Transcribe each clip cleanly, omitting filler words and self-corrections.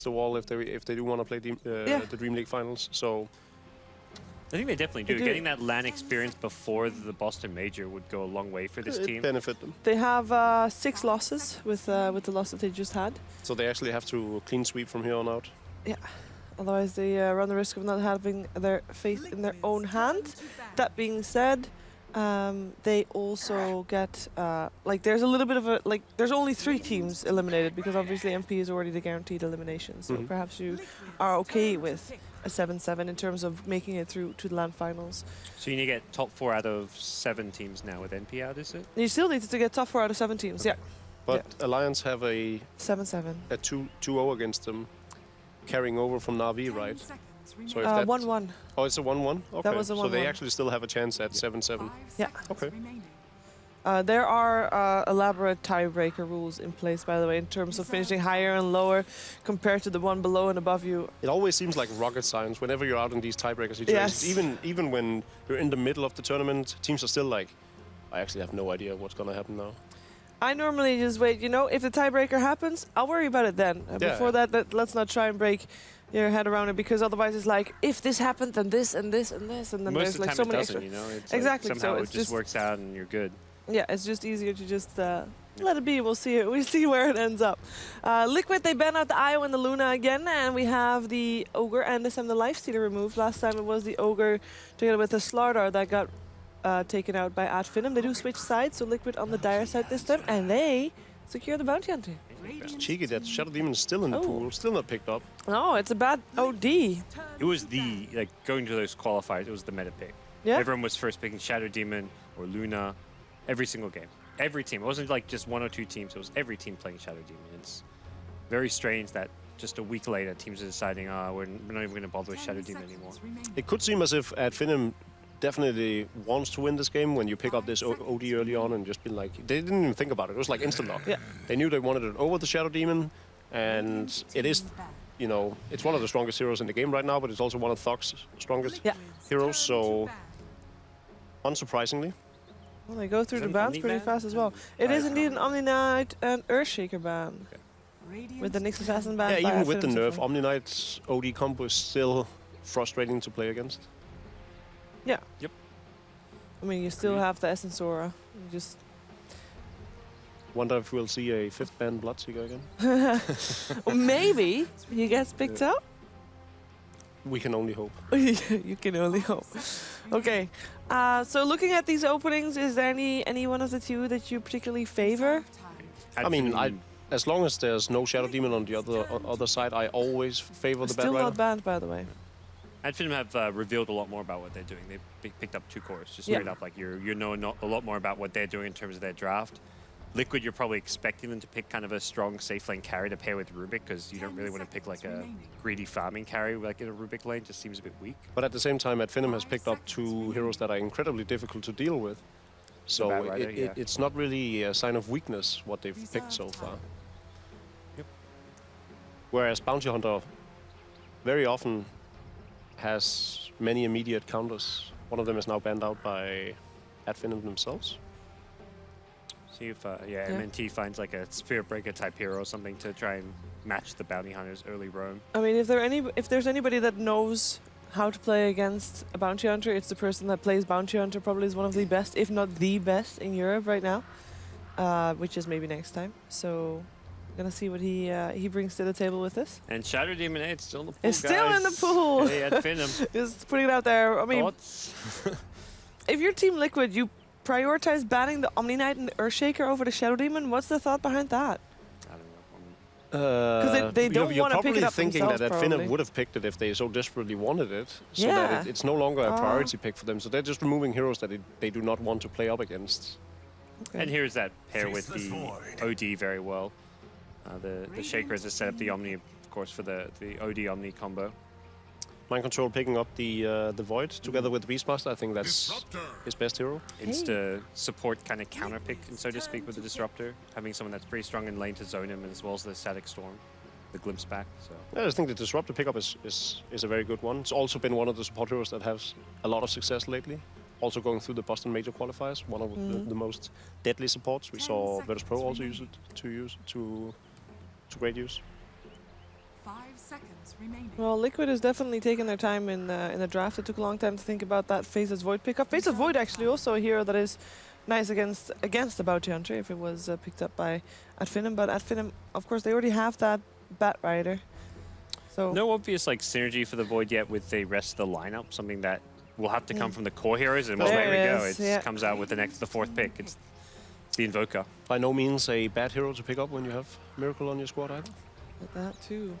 the wall if they do want to play the DreamLeague finals. So I think they definitely do. Getting that LAN experience before the Boston Major would go a long way for this team. Benefit them. They have 6 losses with the loss that they just had. So they actually have to clean sweep from here on out. Yeah. Otherwise, they run the risk of not having their fate in their own hands. That being said, they also get like there's a little bit of a there's only 3 teams eliminated because obviously MP is already the guaranteed elimination. So perhaps you are okay with a 7-7 in terms of making it through to the LAN finals. So you need to get top 4 out of 7 teams now with NP out, is it? You still need to get top 4 out of 7 teams, yeah. But Alliance have a 7-7. A 2-0 against them, carrying over from Na'Vi, right? So if 1-1. Oh, it's a 1-1? Okay. That was a 1-1. So they actually still have a chance at 7-7. Yeah. Okay. There are elaborate tiebreaker rules in place, by the way, in terms of finishing higher and lower compared to the one below and above you. It always seems like rocket science whenever you're out in these tiebreaker situations. Yes. Even when you're in the middle of the tournament, teams are still like, I actually have no idea what's going to happen now. I normally just wait, you know, if the tiebreaker happens, I'll worry about it then. Before that, let's not try and break your head around it, because otherwise it's like, if this happened, then this and this and this, and then most there's like so many extra. You know? It's exactly. Like somehow so it just works out and you're good. Yeah, it's just easier to just let it be. We'll see where it ends up. Liquid, they ban out the Io and the Luna again, and we have the Ogre and this time the Lifestealer removed. Last time it was the Ogre together with the Slardar that got taken out by Finem. They do switch sides, so Liquid on the Dire side this time, and they secure the Bounty Hunter. It's cheeky that Shadow Demon is still in the pool, still not picked up. No, it's a bad OD. It was the, going to those qualifiers, it was the meta pick. Yeah. Everyone was first picking Shadow Demon or Luna every single game. Every team. It wasn't like just 1 or 2 teams, it was every team playing Shadow Demon. It's very strange that just a week later teams are deciding, we're not even going to bother with Shadow Demon anymore. It could seem as if Finem definitely wants to win this game when you pick up this OD early on and just been like, they didn't even think about it. It was like instant lock. Yeah. They knew they wanted it over the Shadow Demon, and it is, you know, it's one of the strongest heroes in the game right now, but it's also one of Thug's strongest heroes, so unsurprisingly. Well, they go through the bans pretty fast as well. It is indeed an Omni Knight and Earthshaker ban. With the Nyx Assassin ban. Yeah, even with the nerf, Omni Knight's OD combo is still frustrating to play against. Yeah. Yep. I mean, you still have the Essence Aura. You just wonder if we'll see a 5th ban Bloodseeker again. Or maybe he gets picked up. We can only hope. You can only hope. Okay. So looking at these openings, is there any one of the 2 that you particularly favor? I mean, as long as there's no Shadow Demon on the other side, I always favor the Bad Rider. Still not banned, by the way. Finem have revealed a lot more about what they're doing. They picked up 2 cores, just straight up. Like you know a lot more about what they're doing in terms of their draft. Liquid, you're probably expecting them to pick kind of a strong safe lane carry to pair with Rubik, because you don't really want to pick like a greedy farming carry like in a Rubik lane. Just seems a bit weak. But at the same time, Finem has picked up 2 heroes that are incredibly difficult to deal with. So it's not really a sign of weakness what they've picked so far. Yep. Whereas Bounty Hunter very often has many immediate counters. One of them is now banned out by Finem themselves. See if MNT finds like a Spirit Breaker type hero or something to try and match the Bounty Hunter's early roam. I mean, if there's anybody that knows how to play against a Bounty Hunter, it's the person that plays Bounty Hunter. Probably is one of the best, if not the best, in Europe right now, which is maybe next time. So gonna see what he brings to the table with this. And Shadow Demon 8 still in the pool, It's still in the pool. Hey, Finem. Just putting it out there. I mean, if you're Team Liquid, you prioritize banning the Omni Knight and the Earthshaker over the Shadow Demon. What's the thought behind that? I don't know. Because they don't want to pick it up thinking themselves, that Finem would have picked it if they so desperately wanted it, so Yeah. that it's no longer a priority pick for them. So they're just removing heroes that they do not want to play up against. Okay. And here's that pair with the OD very well. The Shaker has set up the Omni, of course, for the OD Omni combo. Mind Control picking up the Void together with Beastmaster. I think that's his best hero. It's the support kind of counter pick, so to speak, with the Disruptor. Having someone that's pretty strong in lane to zone him, as well as the Static Storm, the Glimpse back. So yeah, I just think the Disruptor pickup is a very good one. It's also been one of the support heroes that has a lot of success lately. Also going through the Boston Major qualifiers, one of the most deadly supports. We saw Virtus Pro also use it to great use. seconds remaining. Well, Liquid has definitely taken their time in the draft. It took a long time to think about that Faceless Void pickup. Faceless Void actually also a hero that is nice against the Bounty Hunter if it was picked up by at Finem. But at Finem, of course, they already have that Bat Rider. So No obvious like synergy for the Void yet with the rest of the lineup. Something that will have to come from the core heroes. And well, there we go. is, It comes out with the fourth pick. It's the Invoker. By no means a bad hero to pick up when you have Miracle on your squad either. With that too.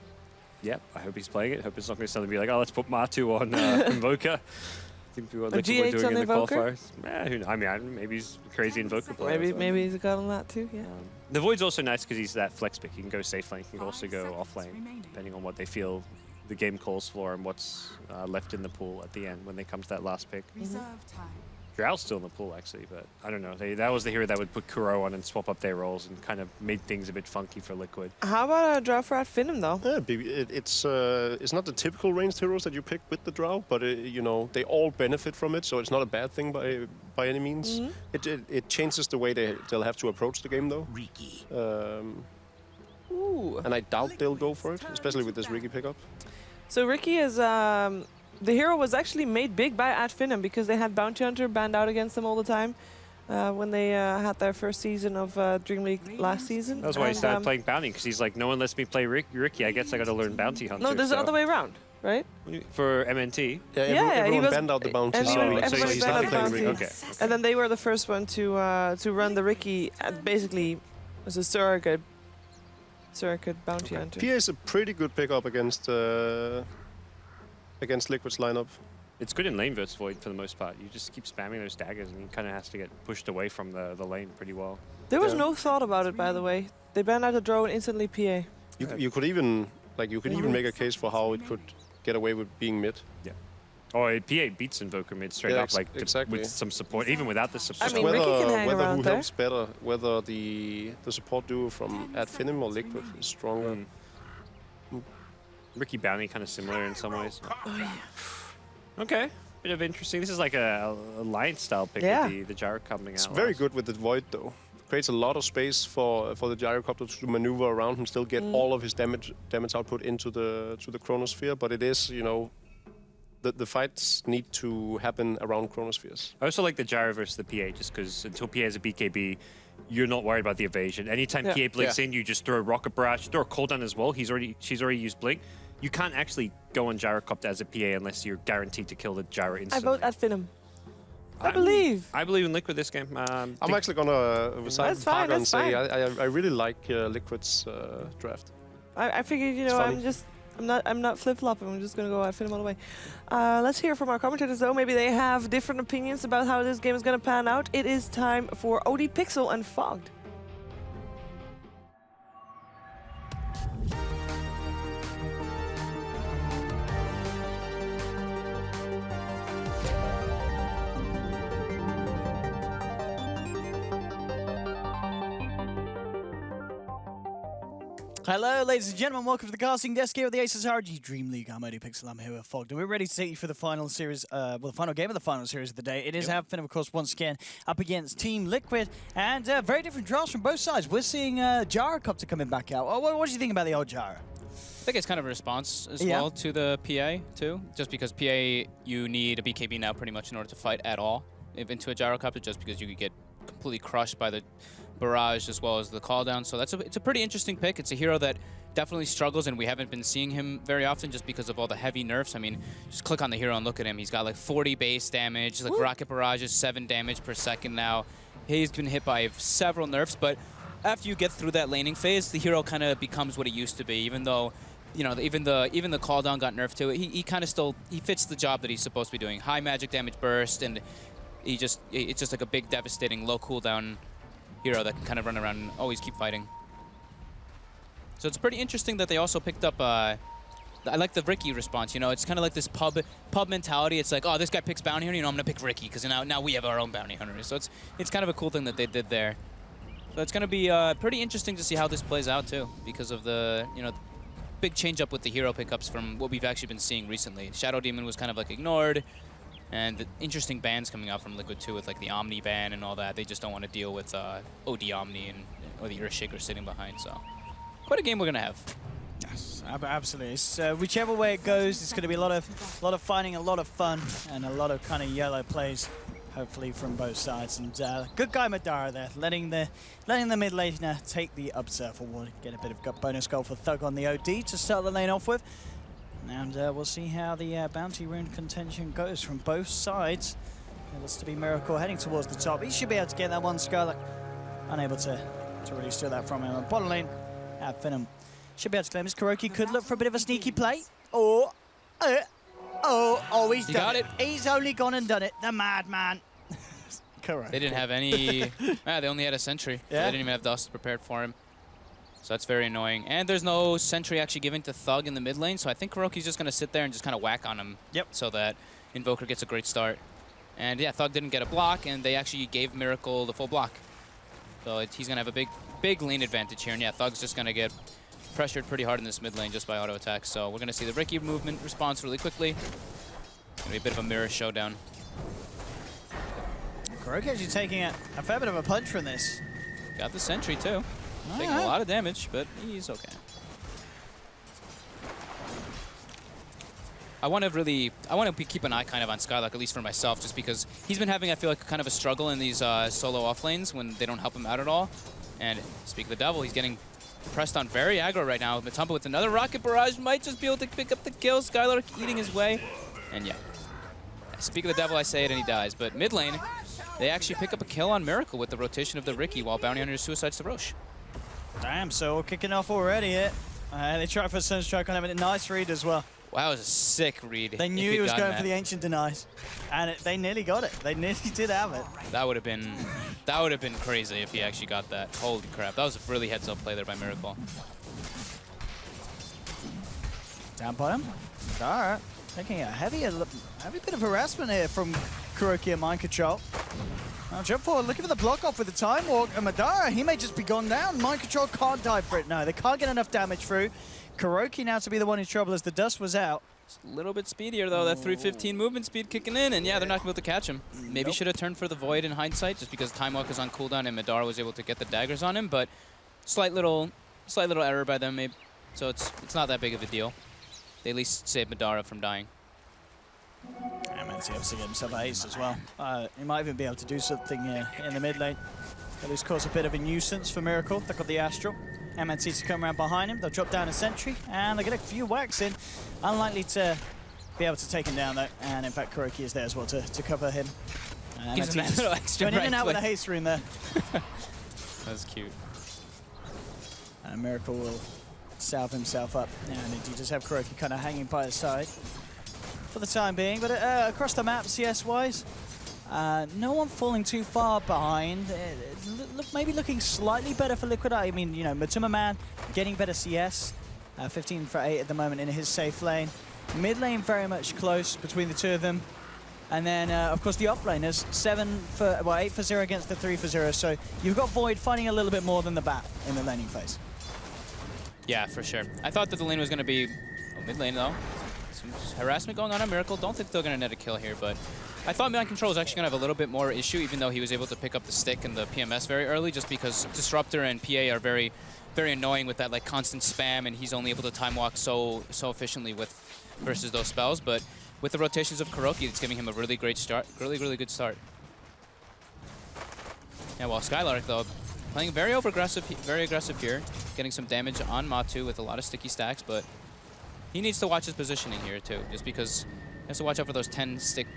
Yep, I hope he's playing it. Hope it's not going to suddenly be like, oh, let's put Matu on Invoker. I think what Liquid were GH doing on in the Invoker? qualifiers. I mean, maybe he's a crazy Invoker player. Maybe he's got on that too. Yeah. The Void's also nice because he's that flex pick. He can go safe lane, he can also go off lane, depending on what they feel the game calls for and what's left in the pool at the end when they come to that last pick. Reserve time. Drow's still in the pool, actually, but I don't know. That was the hero that would put Kuro on and swap up their roles and kind of made things a bit funky for Liquid. How about a draw for at Finem though? Yeah, it's not the typical ranged heroes that you pick with the Drow, but you know, they all benefit from it, so it's not a bad thing by any means. It changes the way they'll have to approach the game though. Ooh. And I doubt they'll go for it, especially with this Ricky pickup. So Ricky is the hero was actually made big by at Finem because they had Bounty Hunter banned out against them all the time when they had their first season of DreamLeague last season. That's why he started playing Bounty, because he's like, no one lets me play Ricky. I guess I got to learn Bounty Hunter. No, there's the other way around, right? For MNT? Yeah, everyone banned out the Bounty, everyone so he banned started out playing Bounty. Ricky. Okay. And then they were the first one to run the Ricky basically as a surrogate Bounty Hunter. PA is a pretty good pickup against Liquid's lineup. It's good in lane versus Void for the most part. You just keep spamming those daggers and he kind of has to get pushed away from the lane pretty well. There was no thought about it, by the way. They banned out the drone instantly PA. You could even make a case for how it could get away with being mid. Yeah. Or PA beats Invoker mid straight up, like exactly. with some support, even without the support. I mean, Ricky can hang whether around who there. helps better, whether the support duo from at Finem or Liquid is stronger. Ricky Bounty kind of similar in some ways. Oh, yeah. Okay, bit of interesting. This is like a alliance style pick with the gyro coming out. It's very good with the Void though. Creates a lot of space for the gyrocopter to maneuver around and still get all of his damage output into the chronosphere. But it is, you know, the fights need to happen around chronospheres. I also like the gyro versus the PA, just because until PA is a BKB, you're not worried about the evasion. Anytime PA blinks in, you just throw a rocket barrage, throw a cooldown as well. She's already used blink. You can't actually go on gyrocopter as a PA unless you're guaranteed to kill the gyro instantly. I vote at Finem. I believe in Liquid this game. I'm actually gonna side with Parker and say fine. I really like Liquid's draft. I figured, you know, I'm not flip-flopping. I'm just gonna go at Finem all the way. Let's hear from our commentators though. Maybe they have different opinions about how this game is gonna pan out. It is time for OD Pixel and Fogged. Hello, ladies and gentlemen. Welcome to the casting desk here at the ASUS ROG DreamLeague. I'm OD Pixel. I'm here with Fogged, and we're ready to take you for the final series, the final game of the final series of the day. It is Finem, of course, once again up against Team Liquid, and very different drafts from both sides. We're seeing Gyrocopter coming back out. What do you think about the old Gyro? I think it's kind of a response as well to the PA, too. Just because PA, you need a BKB now pretty much in order to fight at all into a Gyrocopter, just because you could get completely crushed by the barrage as well as the call down. So it's a pretty interesting pick. It's a hero that definitely struggles, and we haven't been seeing him very often just because of all the heavy nerfs. I mean, just click on the hero and look at him. He's got like 40 base damage, like rocket barrages, 7 damage per second now. He's been hit by several nerfs, but after you get through that laning phase, the hero kind of becomes what he used to be, even though, you know, even the call down got nerfed too. He kind of still fits the job that he's supposed to be doing. High magic damage burst, and it's just like a big devastating low cooldown hero that can kind of run around and always keep fighting. So it's pretty interesting that they also picked up, I like the Ricky response, you know, it's kind of like this pub mentality. It's like, oh, this guy picks bounty hunter, you know, I'm gonna pick Ricky, because now we have our own bounty hunter. So it's kind of a cool thing that they did there. So it's gonna be pretty interesting to see how this plays out too, because of the, you know, big change up with the hero pickups from what we've actually been seeing recently. Shadow Demon was kind of like ignored, and the interesting bans coming out from Liquid too, with like the Omni ban and all that. They just don't want to deal with OD Omni or the Earthshaker sitting behind. So quite a game we're gonna have. Yes, absolutely. It's, whichever way it goes, it's going to be a lot of fighting, a lot of fun, and a lot of kind of yellow plays, hopefully from both sides. And good guy Madara there, letting the mid laner take the upsurf award, get a bit of bonus goal for Thug on the OD to start the lane off with. And we'll see how the bounty rune contention goes from both sides. It looks to be Miracle heading towards the top. He should be able to get that one. Scarlet unable to really steal that from him. Bottom lane, Finem should be able to claim his. KuroKy could look for a bit of a sneaky play. Oh, he's done it. He's only gone and done it. The madman. Correct. They didn't have any... they only had a sentry. Yeah. They didn't even have dust prepared for him. So that's very annoying. And there's no sentry actually given to Thug in the mid lane, so I think KuroKy's just going to sit there and just kind of whack on him. Yep. So that Invoker gets a great start. And yeah, Thug didn't get a block, and they actually gave Miracle the full block. So he's going to have a big lane advantage here. And yeah, Thug's just going to get pressured pretty hard in this mid lane just by auto attack. So we're going to see the Riki movement response really quickly. Going to be a bit of a mirror showdown. KuroKy actually taking a fair bit of a punch from this. Got the sentry too. Taking a lot of damage, but he's okay. I want to keep an eye kind of on Skylark, at least for myself, just because he's been having, I feel like, kind of a struggle in these solo off lanes when they don't help him out at all. And speak of the devil, he's getting pressed on very aggro right now. Matumba with another rocket barrage might just be able to pick up the kill. Skylark eating his way. And yeah, speak of the devil, I say it and he dies. But mid lane, they actually pick up a kill on Miracle with the rotation of the Riki while Bounty Hunter suicides the Roche. Damn, so kicking off already here. They try for a Sunstrike on him, and a nice read as well. Wow, that was a sick read. They knew he was going for the Ancient Denies, and they nearly got it. They nearly did have it. That would have been crazy if he actually got that. Holy crap, that was a really heads-up play there by Miracle. Down bottom. All right, taking a heavy bit of harassment here from KuroKy and Mind Control. Now jump forward, looking for the block off with the Time Walk, and Madara, he may just be gone down. Mind Control can't die for it, no. They can't get enough damage through. KuroKy now to be the one in trouble as the dust was out. It's a little bit speedier though, that 315 movement speed kicking in, and yeah, they're not going to be able to catch him. Maybe should have turned for the Void in hindsight, just because Time Walk is on cooldown and Madara was able to get the daggers on him, but slight little error by them, maybe. So it's not that big of a deal. They at least saved Madara from dying. And Manti obviously get himself an ace as well. He might even be able to do something in the mid lane. At least cause a bit of a nuisance for Miracle. They've got the Astral. MNT to come around behind him. They'll drop down a sentry, and they get a few whacks in. Unlikely to be able to take him down though. And in fact, KuroKy is there as well to cover him. Gives him a little extra going in and out with a haste rune there. That's cute. And Miracle will salve himself up. And you just have KuroKy kind of hanging by his side for the time being. But across the map, CS-wise, no one falling too far behind. Maybe looking slightly better for Liquid. I mean, you know, Matumba Man getting better CS. 15 for 8 at the moment in his safe lane. Mid lane very much close between the two of them. And then, of course, the off laners, 8 for 0 against the 3 for 0. So you've got Void fighting a little bit more than the Bat in the laning phase. Yeah, for sure. I thought that the lane was going to be mid lane though. Some harassment going on Miracle. Don't think they're going to net a kill here, but I thought Mind Control was actually going to have a little bit more issue, even though he was able to pick up the stick and the PMS very early, just because Disruptor and PA are very, very annoying with that like constant spam, and he's only able to time walk so efficiently versus those spells. But with the rotations of KuroKy, it's giving him a really great start, really good start. Yeah, while Skylark though, playing very aggressive here, getting some damage on Matu with a lot of sticky stacks, but he needs to watch his positioning here too, just because he has to watch out for those 10 stick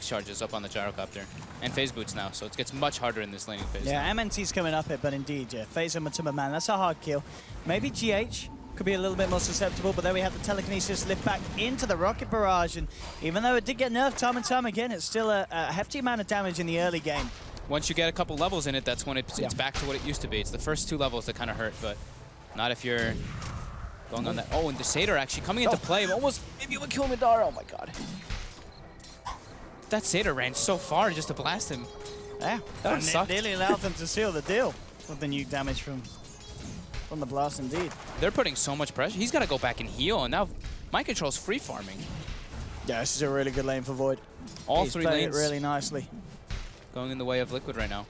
charges up on the gyrocopter and phase boots now, so it gets much harder in this laning phase. Yeah, MNT's coming up here, but indeed, yeah, phase and Matumba Man, that's a hard kill. Maybe GH could be a little bit more susceptible, but then we have the telekinesis lift back into the rocket barrage, and even though it did get nerfed time and time again, it's still a hefty amount of damage in the early game. Once you get a couple levels in it, that's when it's back to what it used to be. It's the first 2 levels that kind of hurt, but not if you're going on that. Oh, and the Satyr actually coming into play, almost maybe it would kill Madara. Oh my god. That Satyr ran so far just to blast him. Yeah, that sucked. Nearly allowed them to seal the deal with the new damage from the blast indeed. They're putting so much pressure. He's got to go back and heal, and now Mind Control's free farming. Yeah, this is a really good lane for Void. All 3 lanes it really nicely. Going in the way of Liquid right now.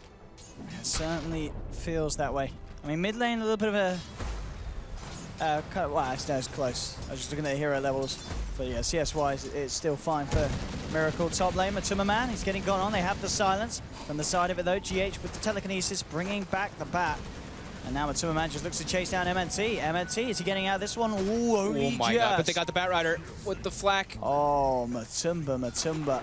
It certainly feels that way. I mean, mid lane a little bit of a Well, actually, no, it's close. I was just looking at the hero levels. But yeah, CS-wise, it's still fine for Miracle. Top lane, Matuma Man, he's getting gone on. They have the silence. From the side of it, though, GH with the telekinesis bringing back the bat. And now Matuma Man just looks to chase down MNT. MNT, is he getting out this one? Ooh, Oh my god, but they got the Bat Rider with the flak. Oh, Matumba.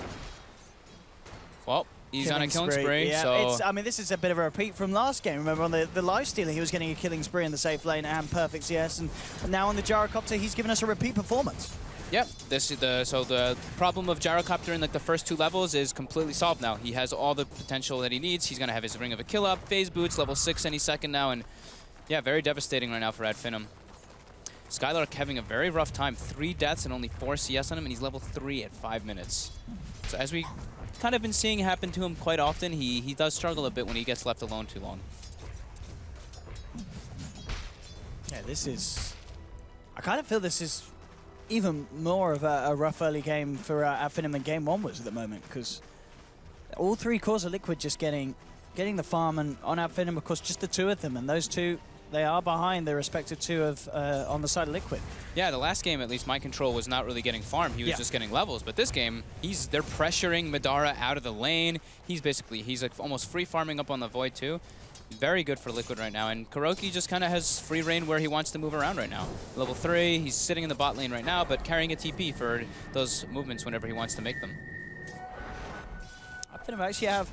Well, he's on a killing spree, yeah, so... I mean, this is a bit of a repeat from last game. Remember, on the live stealing, he was getting a killing spree in the safe lane and perfect CS. And now on the Gyrocopter, he's given us a repeat performance. Yep, this is so the problem of Gyrocopter in like the first 2 levels is completely solved now. He has all the potential that he needs. He's gonna have his Ring of a Kill up, phase boots, level 6 any second now, and yeah, very devastating right now for Finem. Skylark having a very rough time. 3 deaths and only 4 CS on him, and he's level 3 at 5 minutes. So as we kind of been seeing happen to him quite often, he does struggle a bit when he gets left alone too long. Yeah, this is... I kind of feel this is even more of a rough early game for Finem than game 1 was at the moment, because all 3 cores of Liquid just getting the farm, and on Finem, of course, just the 2 of them, and those 2, they are behind the respective 2 of on the side of Liquid. Yeah, the last game, at least, My Control was not really getting farm. He was just getting levels. But this game, they're pressuring Madara out of the lane. He's like almost free farming up on the Void, too. Very good for Liquid right now. And Kuroki just kind of has free reign where he wants to move around right now. Level 3, he's sitting in the bot lane right now, but carrying a TP for those movements whenever he wants to make them. Finem actually have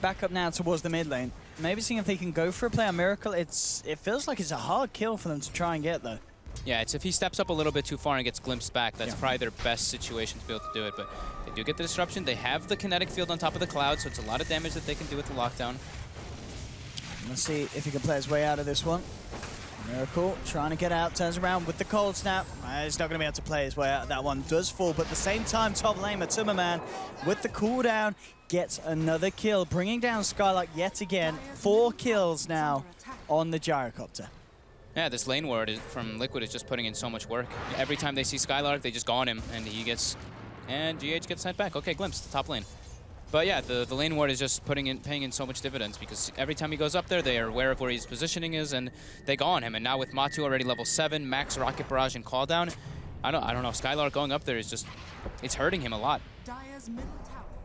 back up now towards the mid lane. Maybe seeing if they can go for a play on Miracle. It feels like it's a hard kill for them to try and get, though. Yeah, it's if he steps up a little bit too far and gets glimpsed back, that's probably their best situation to be able to do it. But they do get the disruption. They have the kinetic field on top of the cloud, so it's a lot of damage that they can do with the lockdown. Let's see if he can play his way out of this one. Miracle trying to get out, turns around with the cold snap. He's not going to be able to play his way out. That one does fall, but at the same time, top lane, Matuma Man with the cooldown gets another kill, bringing down Skylark yet again. 4 kills now on the Gyrocopter. Yeah, this lane ward from Liquid is just putting in so much work. Every time they see Skylark, they just go on him, and he gets... And GH gets sent back. Okay, glimpse, top lane. But yeah, the lane ward is just paying in so much dividends, because every time he goes up there, they are aware of where his positioning is, and they go on him. And now with Matu already level 7, max Rocket Barrage and Call Down, I don't know, Skylark going up there is just... It's hurting him a lot.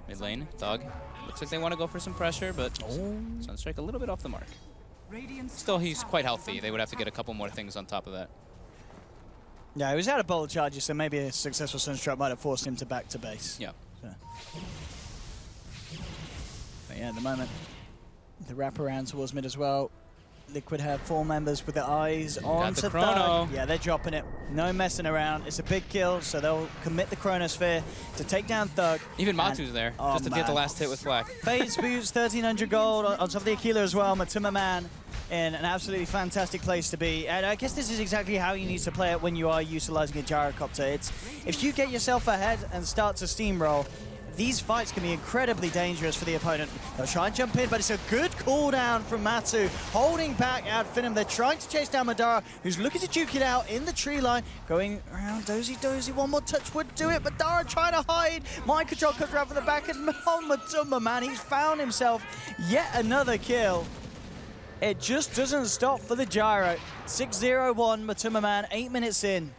Mid lane, Thug. Looks like they want to go for some pressure, but Sunstrike a little bit off the mark. Still, he's quite healthy. They would have to get a couple more things on top of that. Yeah, he was out of bolt charges, so maybe a successful Sunstrike might have forced him to back to base. Yeah. So. But yeah, at the moment, the wraparound towards mid as well. Liquid have 4 members with their eyes on the to chrono. Thug. Yeah, they're dropping it. No messing around. It's a big kill, so they'll commit the Chronosphere to take down Thug. Even Matu's there, just to get the last hit with Flak. Phase boots, 1,300 gold on top of the Aquila as well. Matuma Man in an absolutely fantastic place to be. And I guess this is exactly how you need to play it when you are utilizing a Gyrocopter. It's if you get yourself ahead and start to steamroll, these fights can be incredibly dangerous for the opponent. They'll try and jump in, but it's a good cooldown from Matu, holding back out Finem. They're trying to chase down Madara, who's looking to duke it out in the tree line, going around Dozy. One more touch would do it. Madara trying to hide. Mind Control comes around from the back, and Matuma Man, he's found himself yet another kill. It just doesn't stop for the Gyro. 6-0-1, Matuma Man, 8 minutes in.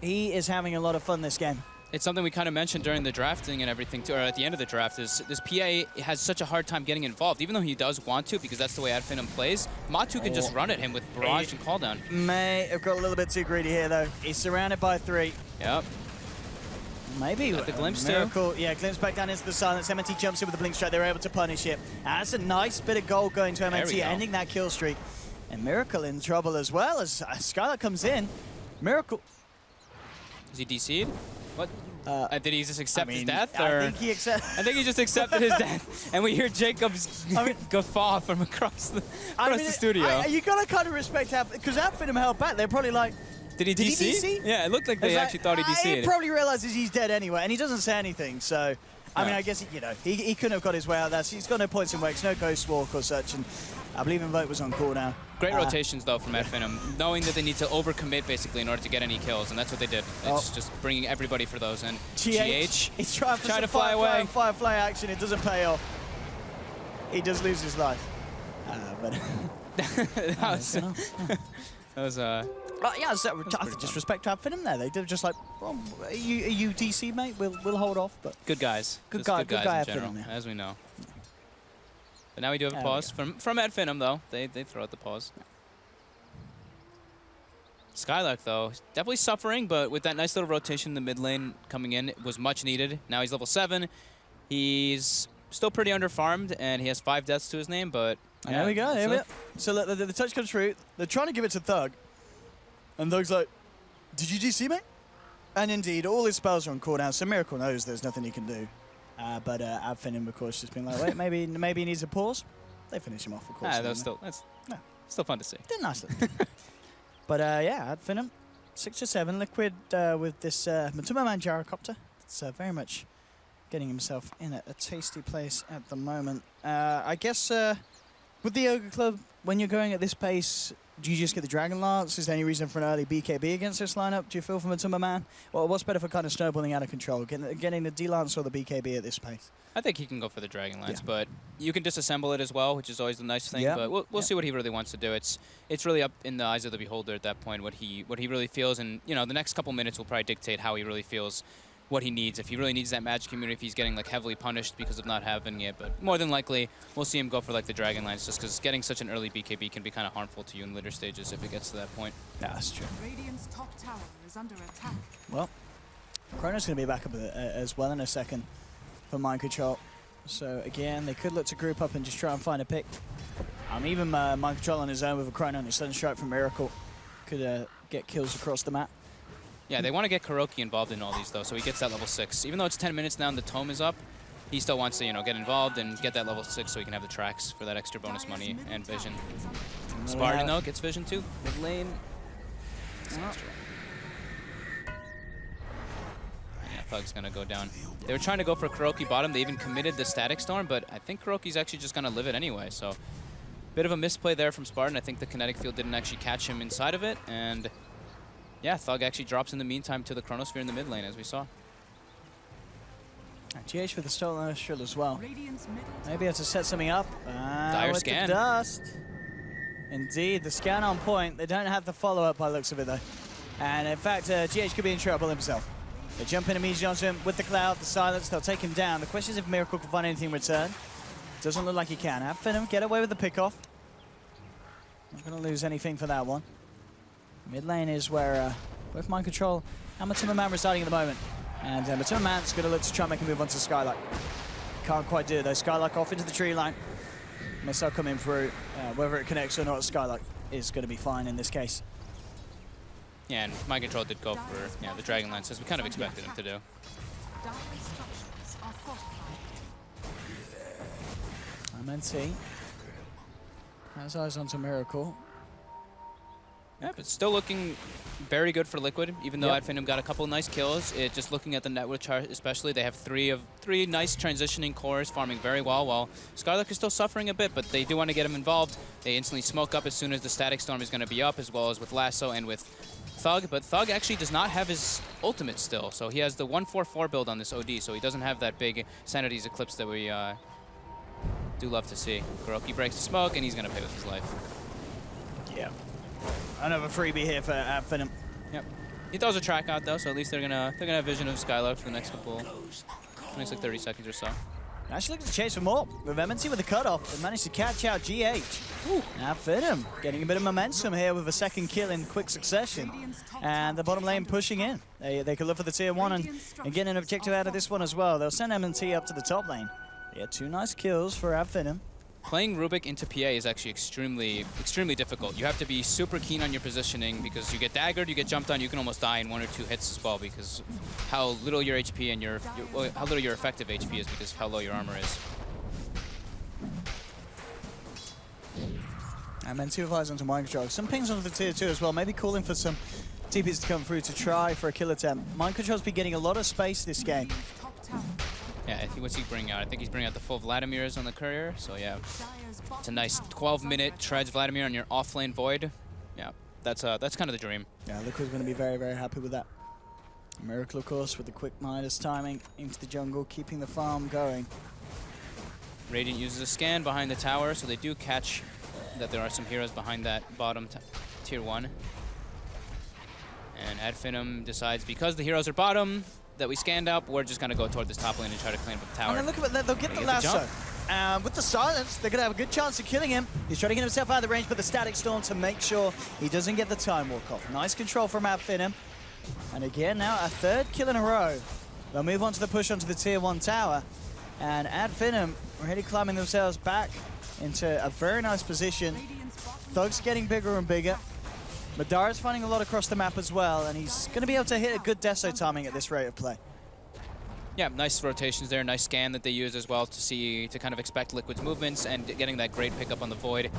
He is having a lot of fun this game. It's something we kind of mentioned during the drafting and everything, too, or at the end of the draft, is this PA has such a hard time getting involved, even though he does want to, because that's the way Finem plays. Matu can just run at him with Barrage and Call Down. May have got a little bit too greedy here, though. He's surrounded by 3. Yep. Maybe the glimpse Miracle, yeah, glimpse back down into the silence. MNT jumps in with the blink strike. They're able to punish it. That's a nice bit of gold going to MNT, ending that kill streak. And Miracle in trouble as well as Skylark comes in. Miracle. Is he DC'd? What? Did he just accept his death? I or? I think he just accepted his death. And we hear Jacob's guffaw from across the studio. You gotta kind of respect because Finem held back. They're probably like, Did he DC? Yeah, it looked like they actually thought he DC'd. He probably realizes he's dead anyway, and he doesn't say anything, so... I mean, I guess, he couldn't have got his way out of that. He's got no points in wakes, no ghost walk or such, and I believe Invoke was on cooldown. Great rotations, though, from Finem, knowing that they need to overcommit, basically, in order to get any kills, and that's what they did. It's just bringing everybody for those, and GH he's trying to fly away. Firefly action, it doesn't pay off. He does lose his life. But... that was Yeah, so I just respect to have Finem there. They did just like, well, are you DC, mate? We'll hold off. But Good guys. Good Just guy in at general, Finem, yeah. as we know. But now we do have a There we pause go. from Ed Finem, though. They throw out the pause. Skylark, though, definitely suffering, but with that nice little rotation in the mid lane coming in, it was much needed. Now he's level 7. He's still pretty underfarmed, and he has 5 deaths to his name, but... And there we go. There we go. So the touch comes through. They're trying to give it to Thug. And Thug's like, did you DC, mate? And indeed, all his spells are on cooldown, so Miracle knows there's nothing he can do. But Finem, of course, just been like, wait, maybe he needs a pause. They finish him off, of course. That's still fun to see. Did nicely. But yeah, Finem, 6 to 7. Liquid with this Matuma Man gyrocopter. It's very much getting himself in a tasty place at the moment. I guess with the Ogre Club, when you're going at this pace, do you just get the Dragon Lance? Is there any reason for an early BKB against this lineup? Do you feel for Matuma Man? Well, what's better for kind of snowballing out of control? Getting the D-Lance or the BKB at this pace? I think he can go for the Dragon Lance, but you can disassemble it as well, which is always the nice thing. Yeah. But we'll see what he really wants to do. It's really up in the eyes of the beholder at that point, what he really feels, and you know, the next couple minutes will probably dictate how he really feels, what he needs. If he really needs that magic immunity, if he's getting like heavily punished because of not having it, but more than likely we'll see him go for like the Dragon Lance, just because getting such an early BKB can be kind of harmful to you in later stages if it gets to that point. Yeah, that's true. Radiant's top tower is under attack. Well, Chrono's going to be back up as well in a second for mind control. So again, they could look to group up and just try and find a pick. Even mind control on his own with a Chrono and a sudden strike from Miracle could get kills across the map. Yeah, they want to get Kuroki involved in all these though, so he gets that level 6. Even though it's 10 minutes now and the tome is up, he still wants to, get involved and get that level 6 so he can have the tracks for that extra bonus money and vision. Spartan though gets vision too. Mid lane. Yeah, Thug's gonna go down. They were trying to go for Kuroki bottom. They even committed the Static Storm, but I think Kuroki's actually just gonna live it anyway. So, bit of a misplay there from Spartan. I think the kinetic field didn't actually catch him inside of it, and yeah, Thug actually drops in the meantime to the Chronosphere in the mid lane, as we saw. GH with the Stolen Astral as well. Radiant's middle Maybe have to set something up. Dire with scan. The dust. Indeed, the scan on point. They don't have the follow-up by the looks of it, though. And in fact, GH could be in trouble himself. They jump in immediately onto him with the cloud, the silence. They'll take him down. The question is if Miracle can find anything in return. Doesn't look like he can. Have Finem get away with the pick-off. Not going to lose anything for that one. Mid lane is where both Mind Control and Matuma Man residing at the moment. And Matuma Man's going to look to try and make a move onto Skylark. Can't quite do it though. Skylark off into the tree line. Missile coming through. Whether it connects or not, Skylark is going to be fine in this case. Yeah, and Mind Control did go for the Dragon Lance, as we kind of expected him to do. dire structures are fortified. MNT has eyes onto Miracle. Yeah, but still looking very good for Liquid, even though Yep. Finem got a couple nice kills. Just looking at the network chart especially, they have three nice transitioning cores farming very well, while Skylark is still suffering a bit, but they do want to get him involved. They instantly smoke up as soon as the Static Storm is going to be up, as well as with Lasso and with Thug, but Thug actually does not have his ultimate still, so he has the 144 build on this OD, so he doesn't have that big Sanity's Eclipse that we do love to see. Kuroki breaks the smoke, and he's going to pay with his life. Yeah. Another freebie here for Finem. Yep. He throws a track out though, so at least they're gonna have vision of Skylark for the next like 30 seconds or so. Actually looking to chase for more. With MNT with the cutoff, they managed to catch out GH. Now Finem getting a bit of momentum here with a second kill in quick succession. And the bottom lane pushing in. They could look for the tier 1 and get an objective out of this one as well. They'll send MNT up to the top lane. Yeah, 2 nice kills for Finem. Playing Rubik into PA is actually extremely difficult. You have to be super keen on your positioning because you get daggered, you get jumped on, you can almost die in 1 or 2 hits as well because of how little your HP and how little your effective HP is because of how low your armor is. And then 2 flies onto Mind Control. Some pings onto the tier 2 as well, maybe calling for some TPs to come through to try for a kill attempt. Mind Control's been getting a lot of space this game. Top tower. Yeah, what's he bringing out? I think he's bringing out the full Vladimirs on the courier, so yeah. Dire's It's a nice 12-minute treads Vladimir on your off-lane Void. Yeah, that's kind of the dream. Yeah, Liquid's going to be very, very happy with that. Miracle, of course, with the quick Midas timing into the jungle, keeping the farm going. Radiant uses a scan behind the tower, so they do catch that there are some heroes behind that bottom tier 1. And Finem decides, because the heroes are bottom, that we scanned up, we're just going to go toward this top lane and try to clean up the tower. And then look at it, they'll get the lasso. With the silence, they're going to have a good chance of killing him. He's trying to get himself out of the range, but the static storm to make sure he doesn't get the time walk off. Nice control from Finem. And again, now a third kill in a row. They'll move on to the push onto the tier 1 tower. And Finem already climbing themselves back into a very nice position. Thug's getting bigger and bigger. Madara's finding a lot across the map as well, and he's going to be able to hit a good deso timing at this rate of play. Yeah, nice rotations there, nice scan that they use as well to kind of expect Liquid's movements and getting that great pickup on the Void.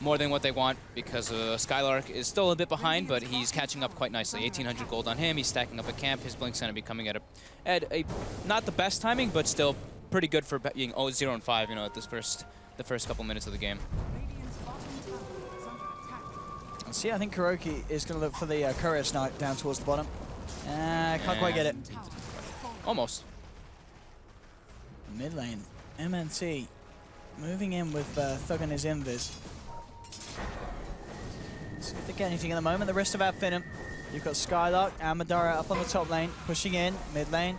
More than what they want, because Skylark is still a bit behind, but he's catching up quite nicely. 1,800 gold on him, he's stacking up a camp, his Blink's going to be coming at a not the best timing, but still pretty good for being 0 and 5, you know, at the first couple minutes of the game. See, I think Kuroki is going to look for the Courier Snipe down towards the bottom. Can't quite get it. Almost. Mid lane, MNT moving in with Thug and his invis. See if they get anything at the moment. The rest of Finem. You've got Skylark and Madara up on the top lane, pushing in, mid lane,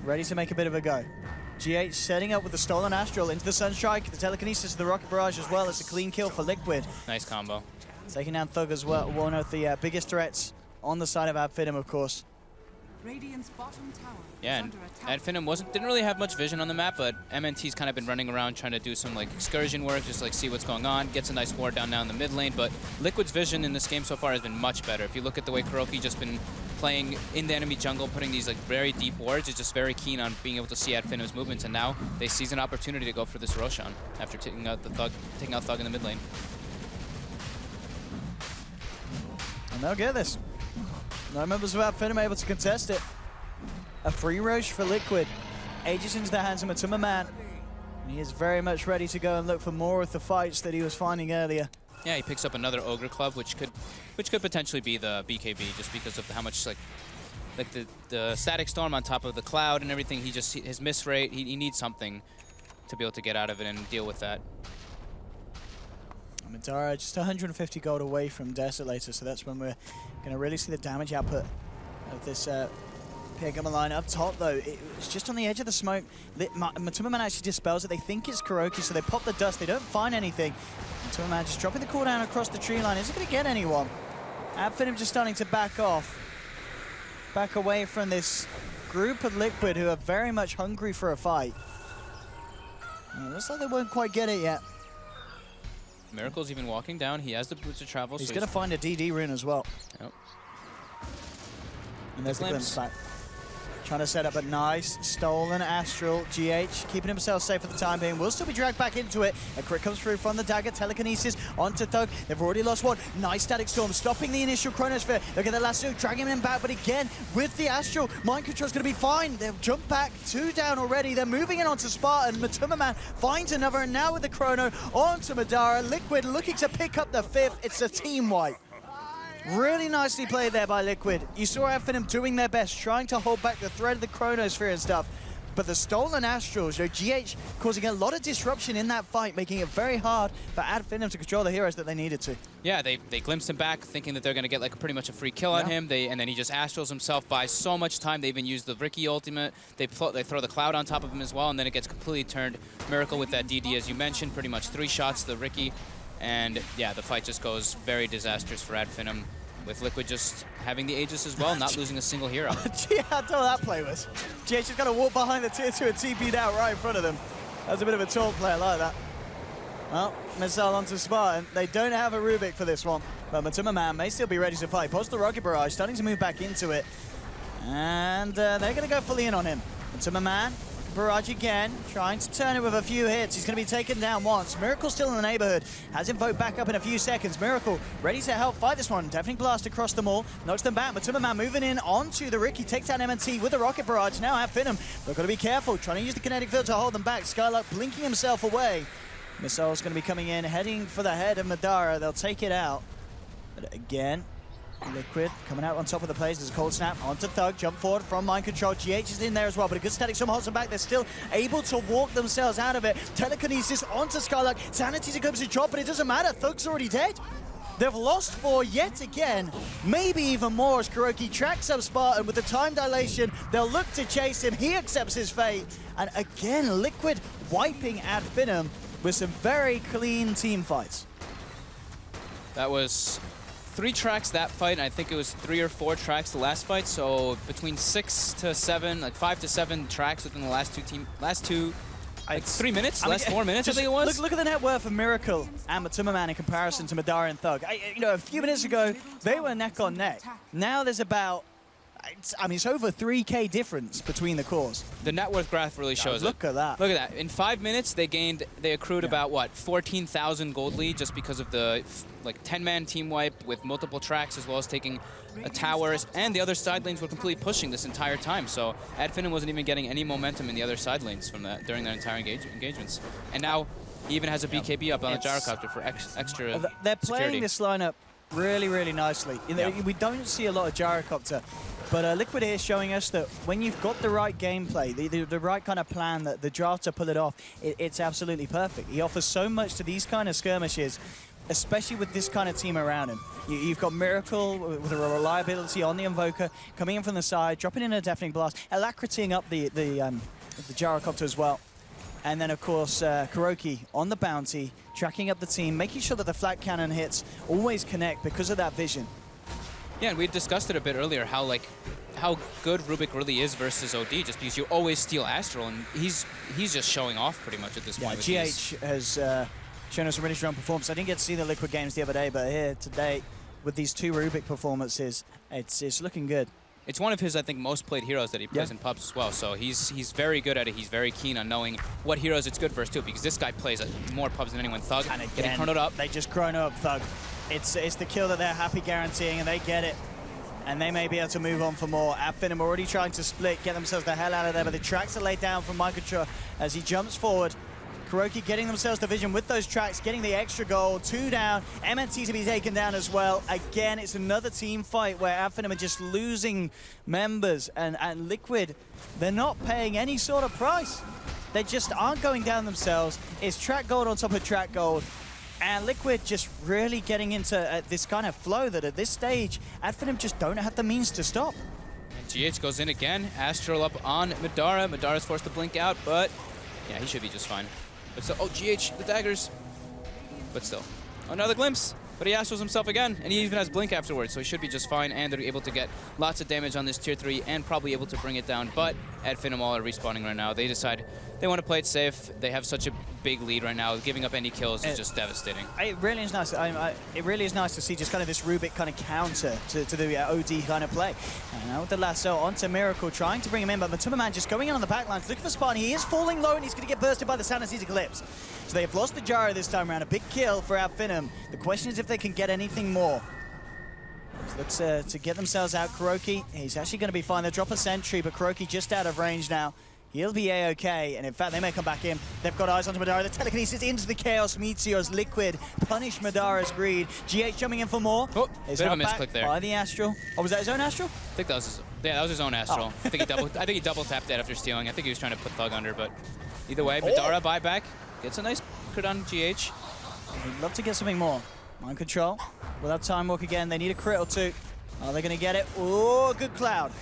ready to make a bit of a go. GH setting up with the Stolen Astral into the Sunstrike, the telekinesis of the Rocket Barrage as well. It's a clean kill for Liquid. Nice combo. Taking down Thug as well, one of the biggest threats on the side of Finem, of course. Radiant's bottom tower Yeah, is and under attack. didn't really have much vision on the map, but MNT's kind of been running around trying to do some like excursion work, just like see what's going on, gets a nice ward down now in the mid lane, but Liquid's vision in this game so far has been much better. If you look at the way Kuroki just been playing in the enemy jungle, putting these like very deep wards, is just very keen on being able to see Finem's movements, and now they seize an opportunity to go for this Roshan after taking out Thug in the mid lane. And they'll get this. No members of Finem able to contest it. A free Roche for Liquid. Ages into the hands of Matuma Man. He is very much ready to go and look for more of the fights that he was finding earlier. Yeah, he picks up another Ogre Club, which could potentially be the BKB, just because of how much like the static storm on top of the cloud and everything. His miss rate. He needs something to be able to get out of it and deal with that. Madara just 150 gold away from Desolator, so that's when we're going to really see the damage output of this Piagama line. Up top, though, it's just on the edge of the smoke. Matuma Man actually dispels it. They think it's Kuroki, so they pop the dust. They don't find anything. Matuma Man just dropping the cooldown across the tree line. Is it going to get anyone? Finem just starting to back off. Back away from this group of Liquid who are very much hungry for a fight. Looks like they won't quite get it yet. Miracle's even walking down. He has the boots of travel. He's going to find a DD rune as well. Yep. And there's the glimpse back. Trying to set up a nice Stolen Astral. GH keeping himself safe for the time being. Will still be dragged back into it. A crit comes through from the dagger. Telekinesis onto Thug. They've already lost one. Nice Static Storm stopping the initial Chronosphere. Look at the lasso, dragging him back. But again, with the Astral, Mind Control's going to be fine. They've jumped back. 2 down already. They're moving in onto Spartan. Matuma Man finds another. And now with the Chrono onto Madara. Liquid looking to pick up the 5th. It's a team wipe. Really nicely played there by Liquid. You saw Finem doing their best, trying to hold back the threat of the Chronosphere and stuff. But the Stolen Astrals, GH causing a lot of disruption in that fight, making it very hard for Finem to control the heroes that they needed to. Yeah, they glimpsed him back, thinking that they're going to get like pretty much a free kill on him. And then he just Astrals himself, buys so much time. They even use the Ricky ultimate. They throw the Cloud on top of him as well, and then it gets completely turned. Miracle with that DD, as you mentioned, pretty much 3 shots to the Ricky. And yeah, the fight just goes very disastrous for Finem, with Liquid just having the Aegis as well, not losing a single hero. Gee, how tall that play was. GH just got to walk behind the tier 2 and TP'd out right in front of them. That's a bit of a tall play, I like that. Well, missile onto Spartan. They don't have a Rubik for this one, but Matuma Man may still be ready to fight. Post the Rocket Barrage, starting to move back into it. And they're going to go fully in on him. Matuma Man, Barrage again, trying to turn it with a few hits. He's going to be taken down once. Miracle still in the neighborhood. Has Invoke back up in a few seconds. Miracle ready to help fight this one. Deafening Blast across them all. Knocks them back. Matuma Man moving in onto the Ricky. Takes down MNT with a Rocket Barrage. Now Finem. They've got to be careful. Trying to use the kinetic field to hold them back. Skylark blinking himself away. Missile's going to be coming in, heading for the head of Madara. They'll take it out. But again, Liquid coming out on top of the plays. There's a cold snap onto Thug. Jump forward from Mind Control. GH is in there as well, but a good static storm holds them back. They're still able to walk themselves out of it. Telekinesis onto Skylark. Sanity comes to drop, but it doesn't matter. Thug's already dead. They've lost 4 yet again, maybe even more as KuroKy tracks up Spartan with the time dilation. They'll look to chase him. He accepts his fate. And again, Liquid wiping at Finem with some very clean team fights. That was 3 tracks that fight, and I think it was 3 or 4 tracks the last fight. So between 6 to 7, like 5 to 7 tracks within the last two, like 3 minutes, 4 minutes, I think it was. Look at the net worth of Miracle and Matuma in comparison to Madara and Thug. You know, a few minutes ago, they were neck on neck. Now there's about, it's over 3K difference between the cores. The net worth graph really shows it. Look at that. Look at that. In 5 minutes, they accrued about, what, 14,000 gold lead just because of the, like, 10-man team wipe with multiple tracks as well as taking a tower. And the other side lanes were completely pushing this entire time. So Finem wasn't even getting any momentum in the other side lanes from that during that entire engagements. And now he even has a BKB up on the gyrocopter for extra They're playing security. this lineup really, really nicely. We don't see a lot of gyrocopter. But Liquid here is showing us that when you've got the right gameplay, the right kind of plan, that the draft to pull it off, it's absolutely perfect. He offers so much to these kind of skirmishes, especially with this kind of team around him. You've got Miracle with a reliability on the Invoker, coming in from the side, dropping in a Deafening Blast, alacritying up the gyrocopter as well. And then, of course, KuroKy on the bounty, tracking up the team, making sure that the flat cannon hits always connect because of that vision. Yeah, and we discussed it a bit earlier, how good Rubik really is versus OD, just because you always steal Astral, and he's just showing off pretty much at this point. GH has shown us a really strong performance. I didn't get to see the Liquid games the other day, but here today, with these 2 Rubik performances, it's looking good. It's one of his, I think, most played heroes that he plays in pubs as well, so he's very good at it. He's very keen on knowing what heroes it's good versus too, because this guy plays at more pubs than anyone. Thug, and again, getting chronoed up. They just chrono up Thug. It's the kill that they're happy guaranteeing, and they get it. And they may be able to move on for more. Finem already trying to split, get themselves the hell out of there, but the tracks are laid down from Microtra as he jumps forward. KuroKy getting themselves the vision with those tracks, getting the extra goal, 2 down. MNT to be taken down as well. Again, it's another team fight where Finem are just losing members, and Liquid, they're not paying any sort of price. They just aren't going down themselves. It's track gold on top of track gold. And Liquid just really getting into this kind of flow that at this stage, Finem just don't have the means to stop. And GH goes in again, Astral up on Madara. Madara's forced to blink out, but yeah, he should be just fine. But still, oh, GH, the daggers. But still, another glimpse. But he Astrals himself again, and he even has blink afterwards, so he should be just fine, and they're able to get lots of damage on this tier 3 and probably able to bring it down. But Finem all are respawning right now. They decide they want to play it safe. They have such a big lead right now. Giving up any kills is just devastating. It really is nice. It really is nice to see just kind of this Rubik kind of counter to the OD kind of play. And now with the lasso onto Miracle, trying to bring him in, but Matuma just going in on the backlines, looking for Spartan. He is falling low, and he's going to get bursted by the Sanacy's Eclipse. So they have lost the gyro this time around. A big kill for Finem. The question is if they can get anything more. So let's to get themselves out. KuroKy, he's actually going to be fine. They'll drop a sentry, but KuroKy just out of range now. He'll be A-okay, and in fact, they may come back in. They've got eyes onto Madara. The telekinesis into the Chaos Meteors. Liquid punish Madara's greed. GH jumping in for more. Oh, bit of a misclick there. By the Astral. Oh, was that his own Astral? I think that was that was his own Astral. Oh. I think he double tapped that after stealing. I think he was trying to put Thug under, but either way, Madara buyback gets a nice crit on GH. We'd love to get something more. Mind control. Without time walk again, they need a crit or 2. Are they going to get it? Oh, good Cloud.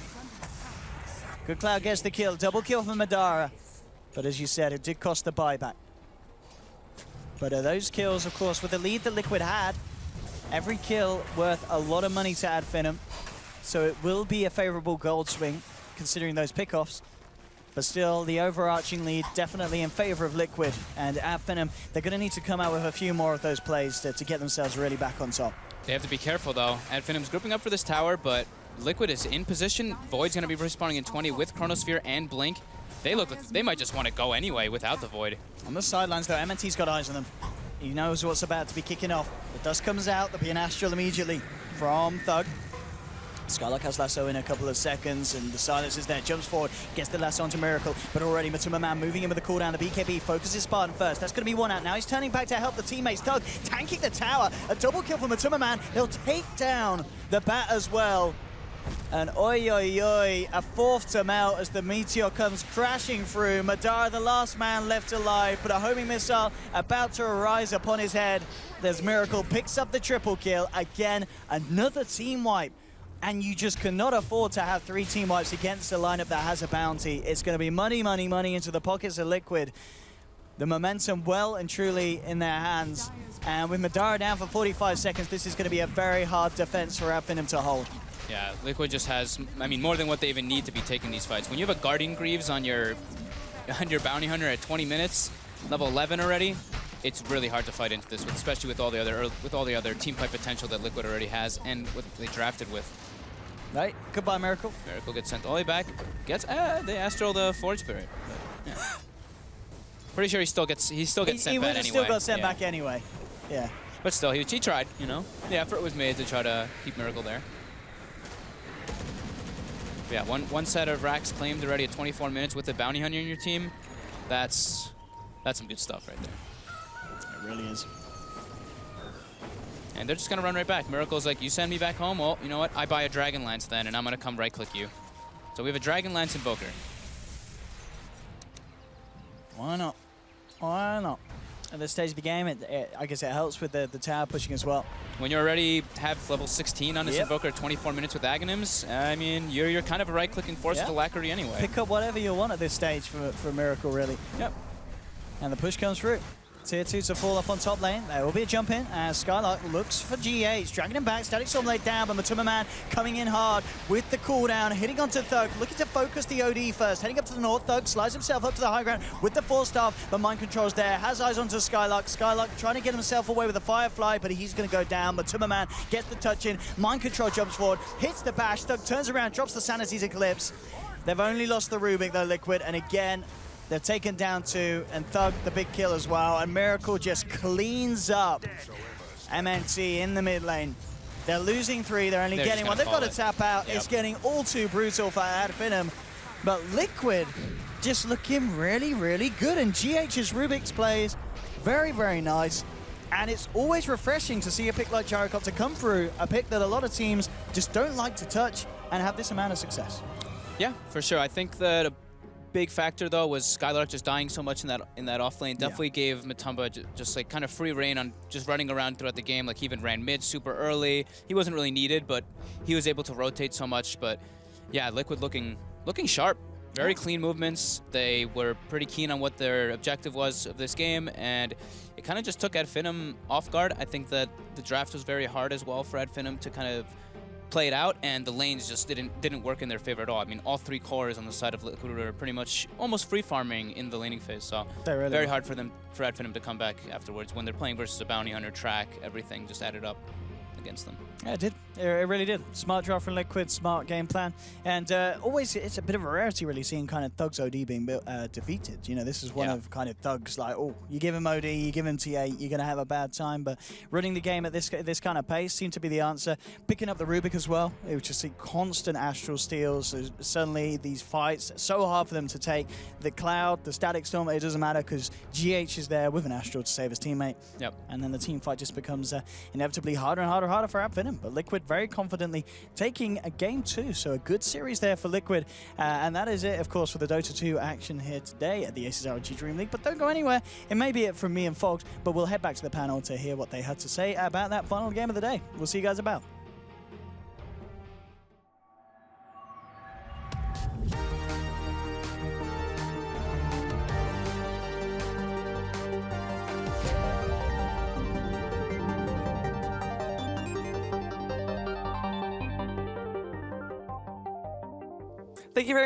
Good Cloud gets the kill. Double kill from Madara. But as you said, it did cost the buyback. But those kills, of course, with the lead that Liquid had, every kill worth a lot of money to Finem. So it will be a favorable gold swing, considering those pickoffs. But still, the overarching lead definitely in favor of Liquid. And Finem, they're going to need to come out with a few more of those plays to get themselves really back on top. They have to be careful, though. Finem's grouping up for this tower, but Liquid is in position. Void's going to be respawning in 20 with Chronosphere and Blink. They look like they might just want to go anyway without the Void. On the sidelines, though, MNT's got eyes on them. He knows what's about to be kicking off. The dust comes out. There'll be an Astral immediately from Thug. Skylark has lasso in a couple of seconds, and the silence is there. Jumps forward, gets the lasso onto Miracle, but already Matuma moving in with the cooldown. The BKB focuses Spartan first. That's going to be 1 out. Now he's turning back to help the teammates. Thug tanking the tower. A double kill from Matuma. They'll take down the bat as well. And oi, oi, oi, a fourth to melt as the meteor comes crashing through. Madara, the last man left alive, but a homing missile about to arise upon his head. There's Miracle, picks up the triple kill. Again, another team wipe. And you just cannot afford to have 3 team wipes against a lineup that has a bounty. It's going to be money, money, money into the pockets of Liquid. The momentum well and truly in their hands. And with Madara down for 45 seconds, this is going to be a very hard defense for Finem to hold. Yeah, Liquid just has, I mean, more than what they even need to be taking these fights. When you have a Guardian Greaves on your Bounty Hunter at 20 minutes, level 11 already, it's really hard to fight into this, especially with all the other team fight potential that Liquid already has and what they drafted with. Right, goodbye Miracle. Miracle gets sent all the way back, gets they Astral the Forge Spirit. But, yeah. Pretty sure he still gets sent back anyway. He would have still got sent back anyway. Yeah. But still, he tried, you know. The effort was made to try to keep Miracle there. But yeah, one set of racks claimed already at 24 minutes with the Bounty Hunter in your team. That's some good stuff right there. It really is. And they're just gonna run right back. Miracle's like, you send me back home, well, you know what? I buy a Dragon Lance then, and I'm gonna come right-click you. So we have a Dragon Lance Invoker. Why not? Why not? At this stage of the game, I guess it helps with the tower pushing as well. When you already have level 16 on this Invoker at 24 minutes with Aghanims, I mean, you're kind of a right-clicking force with Alacrity anyway. Pick up whatever you want at this stage for Miracle, really. Yep. And the push comes through. Tier 2 to fall up on top lane. There will be a jump in as Skylark looks for GH. Dragging him back. Static Storm laid down, but Matuma Man coming in hard with the cooldown. Hitting onto Thug. Looking to focus the OD first. Heading up to the north. Thug slides himself up to the high ground with the Force Staff, but Mind Control's there. Has eyes onto Skylark. Skylark trying to get himself away with the Firefly, but he's going to go down. Matuma Man gets the touch in. Mind Control jumps forward. Hits the bash. Thug turns around. Drops the Sanity's Eclipse. They've only lost the Rubik, though, Liquid. And again, they're taken down 2, and Thug the big kill as well, and Miracle just cleans up MNT in the mid lane. They're losing 3, they're only getting 1. They've got to tap out. It's getting all too brutal for Finem. But Liquid just looking really, really good, and GH's Rubik's plays very, very nice. And it's always refreshing to see a pick like Gyrocopter come through, a pick that a lot of teams just don't like to touch and have this amount of success. Yeah, for sure. I think that a big factor though was Skylark just dying so much in that off lane. Definitely gave Matumba just like kind of free reign on just running around throughout the game. Like he even ran mid super early. He wasn't really needed, but he was able to rotate so much. But yeah, Liquid looking sharp. Very clean movements. They were pretty keen on what their objective was of this game, and it kind of just took Finem off guard. I think that the draft was very hard as well for Finem to kind of play it out, and the lanes just didn't work in their favor at all. I mean, all 3 cores on the side of Liquid were pretty much almost free farming in the laning phase, so really very hard for Finem to come back afterwards when they're playing versus a Bounty Hunter track. Everything just added up against them. Yeah, it did. It really did. Smart draft from Liquid, smart game plan. And always, it's a bit of a rarity, really, seeing kind of Thug's OD being defeated. You know, this is one of kind of Thug's, like, oh, you give him OD, you give him T8, you're going to have a bad time. But running the game at this kind of pace seemed to be the answer. Picking up the Rubik as well. It was just constant Astral steals. So suddenly, these fights, so hard for them to take. The Cloud, the Static Storm, it doesn't matter because GH is there with an Astral to save his teammate. Yep. And then the team fight just becomes inevitably harder and harder for Finem. But Liquid very confidently taking a game 2. So a good series there for Liquid. And that is it, of course, for the Dota 2 action here today at the ASUS ROG Dream League. But don't go anywhere. It may be it from me and Fogs, but we'll head back to the panel to hear what they had to say about that final game of the day. We'll see you guys about. Thank you very